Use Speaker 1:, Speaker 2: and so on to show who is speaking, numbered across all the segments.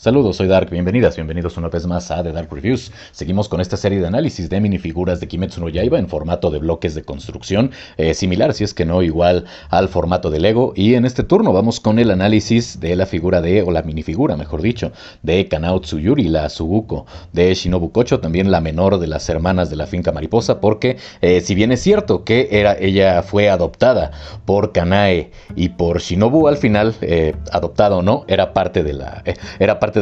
Speaker 1: Saludos, soy Dark, bienvenidos una vez más a The Dark Reviews. Seguimos con esta serie de análisis de minifiguras de Kimetsu no Yaiba en formato de bloques de construcción, similar, si es que no igual al formato de Lego. Y en este turno vamos con el análisis de la figura o la minifigura, mejor dicho, de Kanao Tsuyuri, la Suguko de Shinobu Kocho, también la menor de las hermanas de la finca mariposa, porque si bien es cierto que ella fue adoptada por Kanae y por Shinobu, al final, adoptada o no, era parte de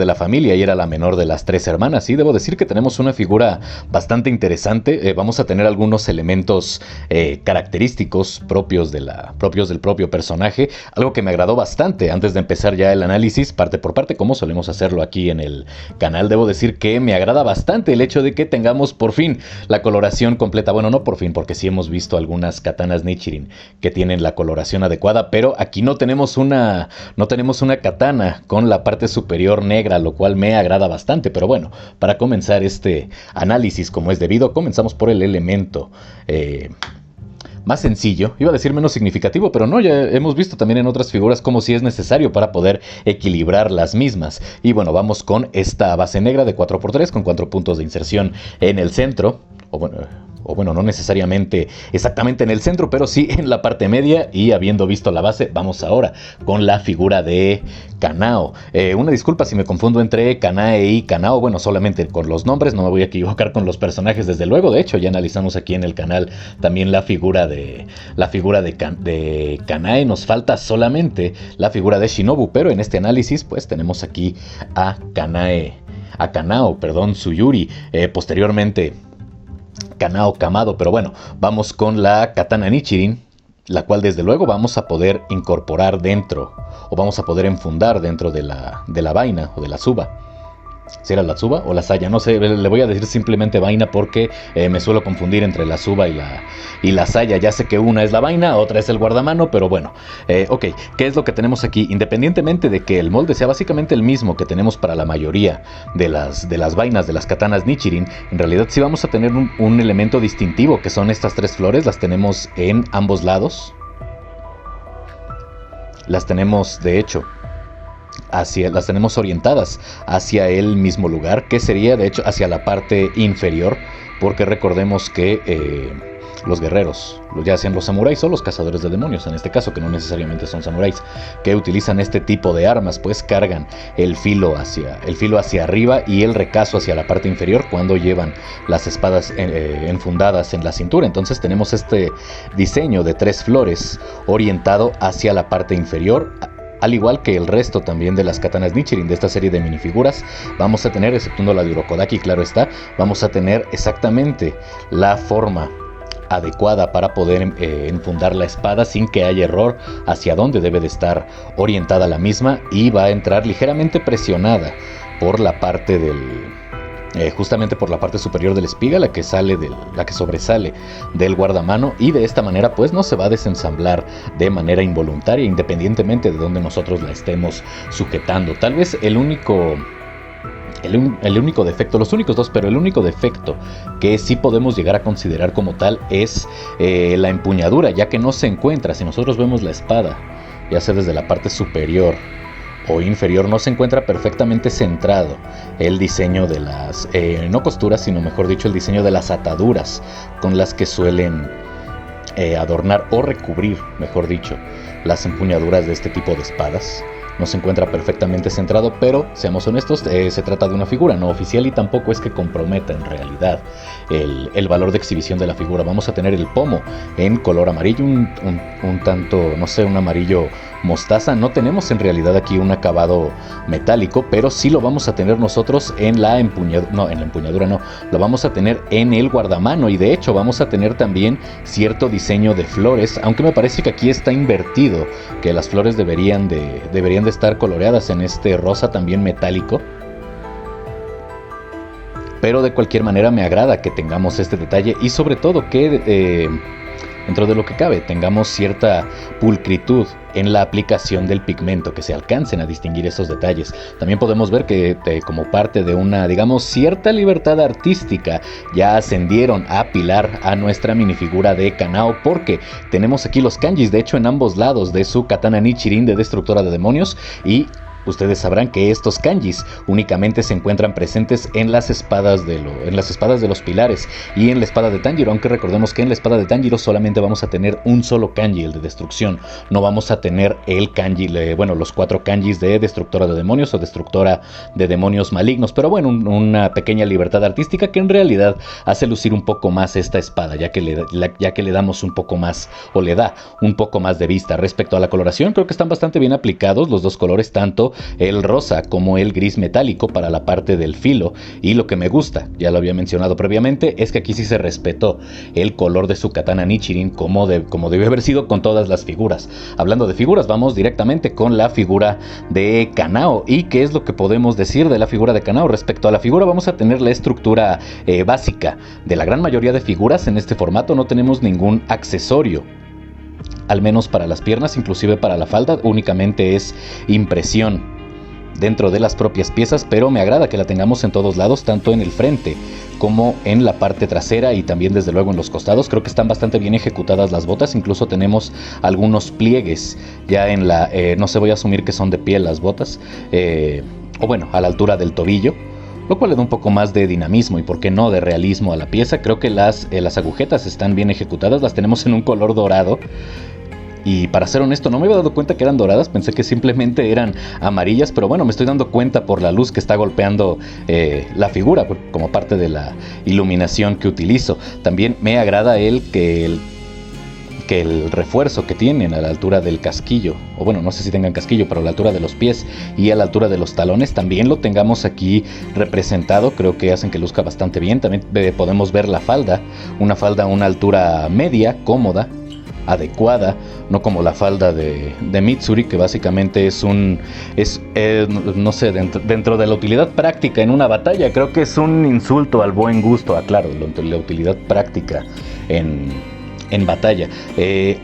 Speaker 1: la familia y era la menor de las tres hermanas. Y debo decir que tenemos una figura bastante interesante. Vamos a tener algunos elementos característicos propios del propio personaje, algo que me agradó bastante. Antes de empezar ya el análisis, parte por parte, como solemos hacerlo aquí en el canal, debo decir que me agrada bastante el hecho de que tengamos por fin la coloración completa. Bueno, no por fin, porque sí hemos visto algunas katanas Nichirin que tienen la coloración adecuada, pero aquí no tenemos una katana con la parte superior negra, lo cual me agrada bastante. Pero bueno, para comenzar este análisis como es debido, comenzamos por el elemento más sencillo, iba a decir menos significativo, pero no, ya hemos visto también en otras figuras como si es necesario para poder equilibrar las mismas. Y bueno, vamos con esta base negra de 4x3 con 4 puntos de inserción en el centro, o bueno, no necesariamente exactamente en el centro, pero sí en la parte media. Y habiendo visto la base, vamos ahora con la figura de Kanao. Una disculpa si me confundo entre Kanae y Kanao, bueno, solamente con los nombres, no me voy a equivocar con los personajes desde luego. De hecho, ya analizamos aquí en el canal también la figura de Kanae. Nos falta solamente la figura de Shinobu, pero en este análisis pues tenemos aquí a Kanao, Tsuyuri, posteriormente Kanao Kamado. Pero bueno, vamos con la katana Nichirin, la cual desde luego vamos a poder incorporar dentro, o vamos a poder enfundar dentro de la vaina o de la tsuba. ¿Si era la tsuba o la saya? No sé, le voy a decir simplemente vaina porque me suelo confundir entre la tsuba y la saya. Ya sé que una es la vaina, otra es el guardamano, pero bueno. Ok, ¿qué es lo que tenemos aquí? Independientemente de que el molde sea básicamente el mismo que tenemos para la mayoría de las vainas de las katanas Nichirin, en realidad sí vamos a tener un elemento distintivo, que son estas tres flores. Las tenemos en ambos lados. Las tenemos, de hecho, las tenemos orientadas hacia el mismo lugar, que sería de hecho hacia la parte inferior, porque recordemos que los guerreros, ya sean los samuráis o los cazadores de demonios, en este caso, que no necesariamente son samuráis, que utilizan este tipo de armas, pues cargan el filo hacia arriba y el recazo hacia la parte inferior cuando llevan las espadas enfundadas en la cintura. Entonces tenemos este diseño de tres flores orientado hacia la parte inferior, al igual que el resto también de las katanas Nichirin de esta serie de minifiguras. Vamos a tener, exceptuando la de Urokodaki, claro está, vamos a tener exactamente la forma adecuada para poder enfundar la espada sin que haya error hacia dónde debe de estar orientada la misma, y va a entrar ligeramente presionada por la parte justamente por la parte superior de la espiga, la que sobresale del guardamano, y de esta manera pues no se va a desensamblar de manera involuntaria, independientemente de donde nosotros la estemos sujetando. Tal vez el único defecto, los únicos dos, pero el único defecto que sí podemos llegar a considerar como tal es la empuñadura, ya que no se encuentra, si nosotros vemos la espada, ya sea desde la parte superior o inferior, no se encuentra perfectamente centrado el diseño de las, no costuras, sino mejor dicho, el diseño de las ataduras con las que suelen adornar o recubrir, mejor dicho, las empuñaduras de este tipo de espadas. No se encuentra perfectamente centrado, pero seamos honestos, se trata de una figura no oficial y tampoco es que comprometa en realidad el valor de exhibición de la figura. Vamos a tener el pomo en color amarillo, un tanto, no sé, un amarillo mostaza. No tenemos en realidad aquí un acabado metálico, pero sí lo vamos a tener nosotros en la empuñadura, lo vamos a tener en el guardamano, y de hecho vamos a tener también cierto diseño de flores, aunque me parece que aquí está invertido, que las flores deberían de estar coloreadas en este rosa también metálico. Pero de cualquier manera me agrada que tengamos este detalle, y sobre todo que dentro de lo que cabe tengamos cierta pulcritud en la aplicación del pigmento, que se alcancen a distinguir esos detalles. También podemos ver que como parte de una, digamos, cierta libertad artística, ya ascendieron a apilar a nuestra minifigura de Kanao, porque tenemos aquí los kanjis, de hecho, en ambos lados de su katana Nichirin de Destructora de Demonios, y ustedes sabrán que estos kanjis únicamente se encuentran presentes en las espadas de los pilares y en la espada de Tanjiro, aunque recordemos que en la espada de Tanjiro solamente vamos a tener un solo kanji, el de destrucción. No vamos a tener el kanji, los 4 kanjis de destructora de demonios o destructora de demonios malignos, pero bueno, una pequeña libertad artística que en realidad hace lucir un poco más esta espada, ya que le damos un poco más, o le da un poco más de vista. Respecto a la coloración, creo que están bastante bien aplicados los dos colores, tanto el rosa como el gris metálico para la parte del filo, y lo que me gusta, ya lo había mencionado previamente, es que aquí sí se respetó el color de su katana Nichirin como debe haber sido con todas las figuras. Hablando de figuras, vamos directamente con la figura de Kanao. ¿Y qué es lo que podemos decir de la figura de Kanao? Respecto a la figura, vamos a tener la estructura básica. De la gran mayoría de figuras en este formato no tenemos ningún accesorio, al menos para las piernas, inclusive para la falda, únicamente es impresión dentro de las propias piezas, pero me agrada que la tengamos en todos lados, tanto en el frente como en la parte trasera y también desde luego en los costados. Creo que están bastante bien ejecutadas las botas, incluso tenemos algunos pliegues ya en la, no sé, voy a asumir que son de piel las botas, o bueno, a la altura del tobillo, lo cual le da un poco más de dinamismo y por qué no de realismo a la pieza. Creo que las agujetas están bien ejecutadas, las tenemos en un color dorado. Y para ser honesto, no me había dado cuenta que eran doradas, pensé que simplemente eran amarillas, pero bueno, me estoy dando cuenta por la luz que está golpeando la figura, como parte de la iluminación que utilizo. También me agrada que el refuerzo que tienen a la altura del casquillo, o bueno, no sé si tengan casquillo, pero a la altura de los pies y a la altura de los talones, también lo tengamos aquí representado. Creo que hacen que luzca bastante bien. También podemos ver la falda, una falda a una altura media, cómoda, adecuada, no como la falda de Mitsuri, que básicamente no sé, dentro de la utilidad práctica en una batalla, creo que es un insulto al buen gusto, claro, la utilidad práctica en batalla.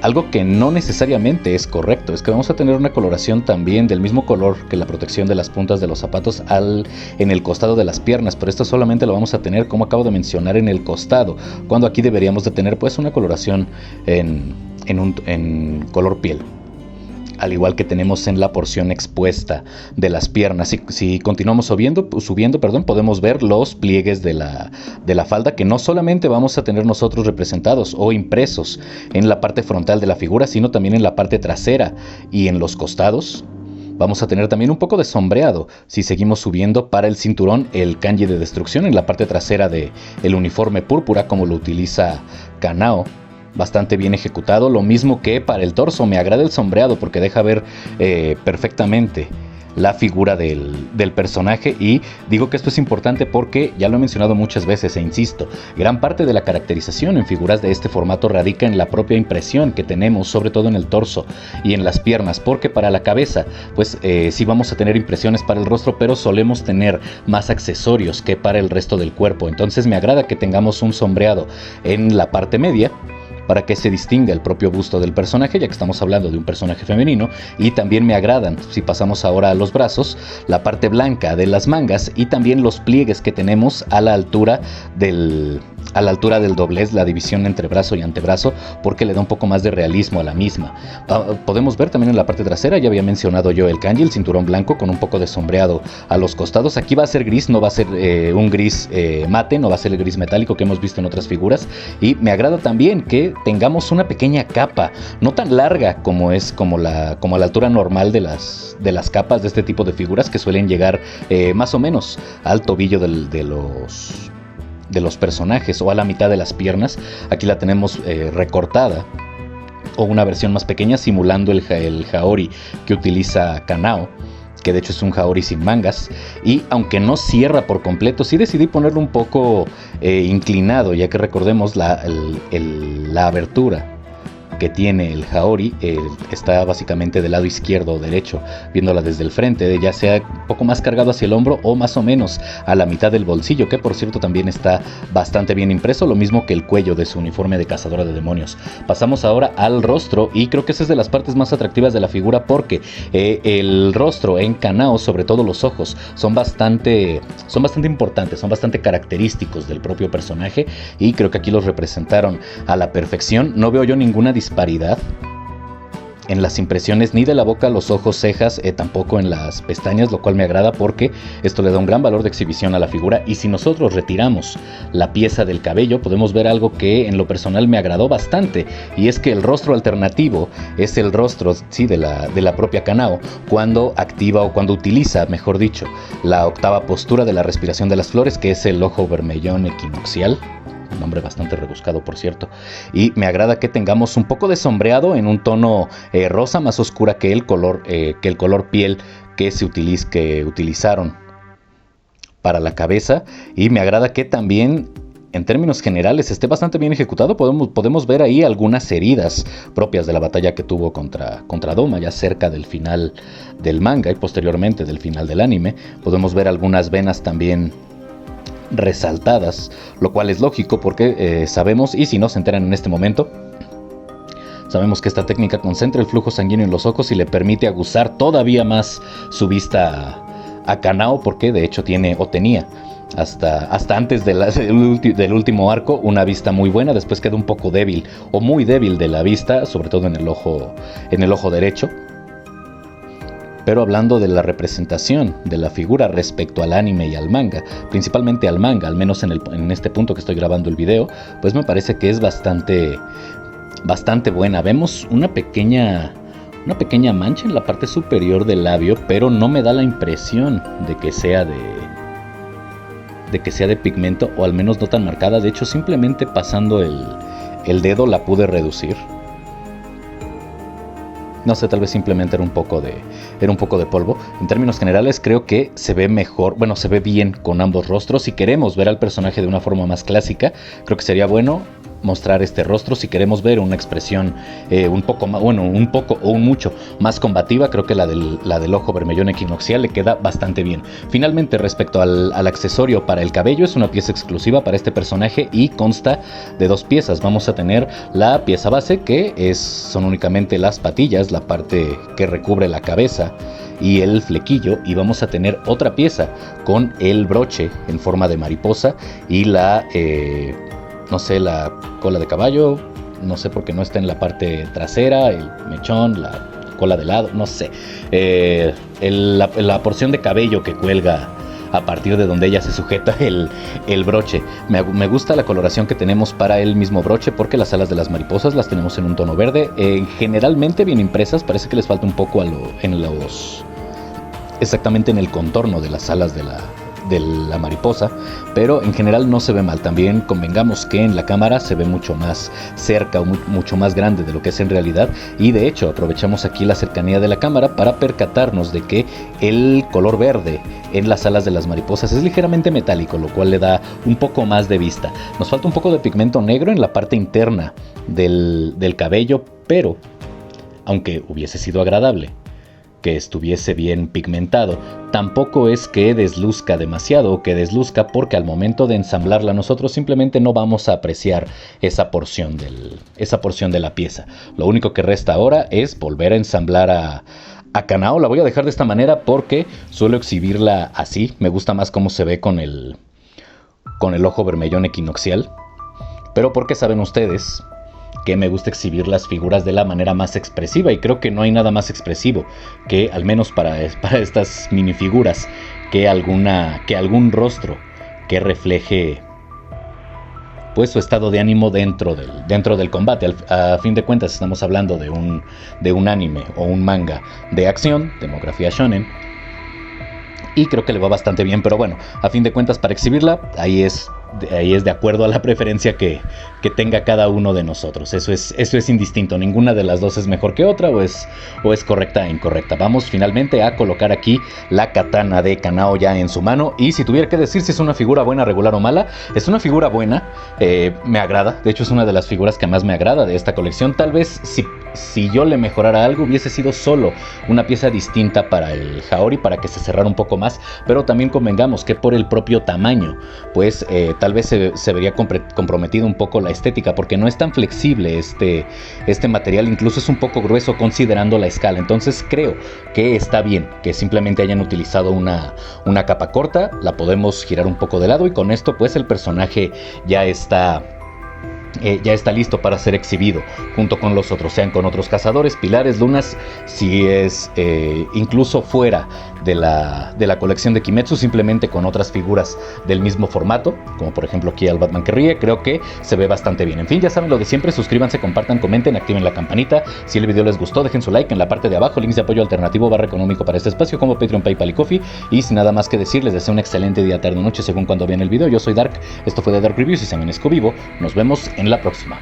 Speaker 1: Algo que no necesariamente es correcto es que vamos a tener una coloración también del mismo color que la protección de las puntas de los zapatos en el costado de las piernas, pero esto solamente lo vamos a tener, como acabo de mencionar, en el costado, cuando aquí deberíamos de tener pues una coloración en color piel, al igual que tenemos en la porción expuesta de las piernas. Si continuamos subiendo, podemos ver los pliegues de la falda, que no solamente vamos a tener nosotros representados o impresos en la parte frontal de la figura, sino también en la parte trasera y en los costados. Vamos a tener también un poco de sombreado si seguimos subiendo para el cinturón, el kanji de destrucción en la parte trasera del uniforme púrpura, como lo utiliza Kanao. Bastante bien ejecutado, lo mismo que para el torso. Me agrada el sombreado porque deja ver perfectamente la figura del personaje, y digo que esto es importante porque ya lo he mencionado muchas veces e insisto, gran parte de la caracterización en figuras de este formato radica en la propia impresión que tenemos, sobre todo en el torso y en las piernas, porque para la cabeza pues sí vamos a tener impresiones para el rostro, pero solemos tener más accesorios que para el resto del cuerpo. Entonces me agrada que tengamos un sombreado en la parte media para que se distinga el propio busto del personaje, ya que estamos hablando de un personaje femenino. Y también me agradan, si pasamos ahora a los brazos, la parte blanca de las mangas y también los pliegues que tenemos a la altura del doblez, la división entre brazo y antebrazo, porque le da un poco más de realismo a la misma. Podemos ver también en la parte trasera, ya había mencionado yo el kanji, el cinturón blanco con un poco de sombreado a los costados. Aquí va a ser gris, no va a ser un gris mate, no va a ser el gris metálico que hemos visto en otras figuras. Y me agrada también que tengamos una pequeña capa, no tan larga como a la altura normal de las capas de este tipo de figuras, que suelen llegar más o menos al tobillo de los personajes o a la mitad de las piernas. Aquí la tenemos recortada, o una versión más pequeña simulando el Haori que utiliza Kanao, que de hecho es un Haori sin mangas. Y aunque no cierra por completo, sí decidí ponerlo un poco inclinado, ya que recordemos la abertura que tiene el Haori está básicamente del lado izquierdo o derecho, viéndola desde el frente, ya sea un poco más cargado hacia el hombro o más o menos a la mitad del bolsillo, que por cierto también está bastante bien impreso, lo mismo que el cuello de su uniforme de cazadora de demonios. Pasamos ahora al rostro, y creo que esa es de las partes más atractivas de la figura, porque el rostro en Kanao, sobre todo los ojos, son bastante importantes, son bastante característicos del propio personaje, y creo que aquí los representaron a la perfección. No veo yo ninguna disparidad en las impresiones ni de la boca, los ojos, cejas, tampoco en las pestañas, lo cual me agrada porque esto le da un gran valor de exhibición a la figura. Y si nosotros retiramos la pieza del cabello, podemos ver algo que en lo personal me agradó bastante, y es que el rostro alternativo es el rostro, sí, de la propia Kanao, cuando activa o cuando utiliza, mejor dicho, la octava postura de la respiración de las flores, que es el ojo vermellón equinoccial. Un nombre bastante rebuscado, por cierto. Y me agrada que tengamos un poco de sombreado en un tono rosa más oscura que el color piel que utilizaron para la cabeza. Y me agrada que también, en términos generales, esté bastante bien ejecutado. Podemos ver ahí algunas heridas propias de la batalla que tuvo contra Doma, ya cerca del final del manga y posteriormente del final del anime. Podemos ver algunas venas también resaltadas, lo cual es lógico porque sabemos, y si no se enteran en este momento, sabemos que esta técnica concentra el flujo sanguíneo en los ojos y le permite aguzar todavía más su vista a Kanao, porque de hecho tiene o tenía hasta antes del último arco una vista muy buena. Después queda un poco débil o muy débil de la vista, sobre todo en el ojo derecho. Pero hablando de la representación de la figura respecto al anime y al manga, principalmente al manga, al menos en este punto que estoy grabando el video, pues me parece que es bastante buena. Vemos una pequeña mancha en la parte superior del labio, pero no me da la impresión de que sea de pigmento, o al menos no tan marcada. De hecho, simplemente pasando el dedo la pude reducir. No sé, tal vez simplemente era un poco de polvo. En términos generales, creo que se ve mejor, se ve bien con ambos rostros. Si queremos ver al personaje de una forma más clásica, creo que sería bueno mostrar este rostro. Si queremos ver una expresión un poco o mucho más combativa, creo que la del ojo vermellón equinoccial le queda bastante bien. Finalmente, respecto al accesorio para el cabello, es una pieza exclusiva para este personaje y consta de 2 piezas. Vamos a tener la pieza base, que son únicamente las patillas, la parte que recubre la cabeza y el flequillo, y vamos a tener otra pieza con el broche en forma de mariposa y la cola de caballo, no sé por qué no está en la parte trasera, el mechón, la cola de lado, no sé, la porción de cabello que cuelga a partir de donde ella se sujeta el broche. Me gusta la coloración que tenemos para el mismo broche, porque las alas de las mariposas las tenemos en un tono verde, generalmente bien impresas. Parece que les falta un poco exactamente en el contorno de las alas de la mariposa, pero en general no se ve mal. También convengamos que en la cámara se ve mucho más cerca o mucho más grande de lo que es en realidad, y de hecho aprovechamos aquí la cercanía de la cámara para percatarnos de que el color verde en las alas de las mariposas es ligeramente metálico, lo cual le da un poco más de vista. Nos falta un poco de pigmento negro en la parte interna del cabello, pero aunque hubiese sido agradable que estuviese bien pigmentado, tampoco es que desluzca demasiado o que desluzca, porque al momento de ensamblarla nosotros simplemente no vamos a apreciar esa porción de la pieza. Lo único que resta ahora es volver a ensamblar a Kanao. La voy a dejar de esta manera porque suelo exhibirla así. Me gusta más cómo se ve con el ojo vermellón equinoccial, pero porque saben ustedes que me gusta exhibir las figuras de la manera más expresiva, y creo que no hay nada más expresivo que, al menos para estas minifiguras, que algún rostro que refleje pues su estado de ánimo dentro del combate. A fin de cuentas estamos hablando de un anime o un manga de acción, demografía shonen, y creo que le va bastante bien. Pero bueno, a fin de cuentas, para exhibirla, ahí es de acuerdo a la preferencia que tenga cada uno de nosotros. Eso es indistinto. Ninguna de las dos es mejor que otra, o es correcta e incorrecta. Vamos finalmente a colocar aquí la katana de Kanao ya en su mano, y si tuviera que decir si es una figura buena, regular o mala, es una figura buena. Me agrada. De hecho, es una de las figuras que más me agrada de esta colección. Tal vez si yo le mejorara algo, hubiese sido solo una pieza distinta para el Haori, para que se cerrara un poco más, pero también convengamos que por el propio tamaño, pues tal vez se vería comprometido un poco la estética, porque no es tan flexible este material, incluso es un poco grueso considerando la escala. Entonces creo que está bien que simplemente hayan utilizado una capa corta. La podemos girar un poco de lado, y con esto pues el personaje ya está ya está listo para ser exhibido junto con los otros, sean con otros cazadores, pilares, lunas, si es incluso fuera de la colección de Kimetsu, simplemente con otras figuras del mismo formato, como por ejemplo aquí al Batman que ríe. Creo que se ve bastante bien. En fin, ya saben lo de siempre, suscríbanse, compartan, comenten, activen la campanita. Si el video les gustó, dejen su like. En la parte de abajo, links de apoyo alternativo / económico para este espacio, como Patreon, PayPal y Ko-fi. Y sin nada más que decir, les deseo un excelente día, tarde o noche según cuando vean el video. Yo soy Dark, esto fue de Dark Reviews y se amanezco vivo. Nos vemos en la próxima.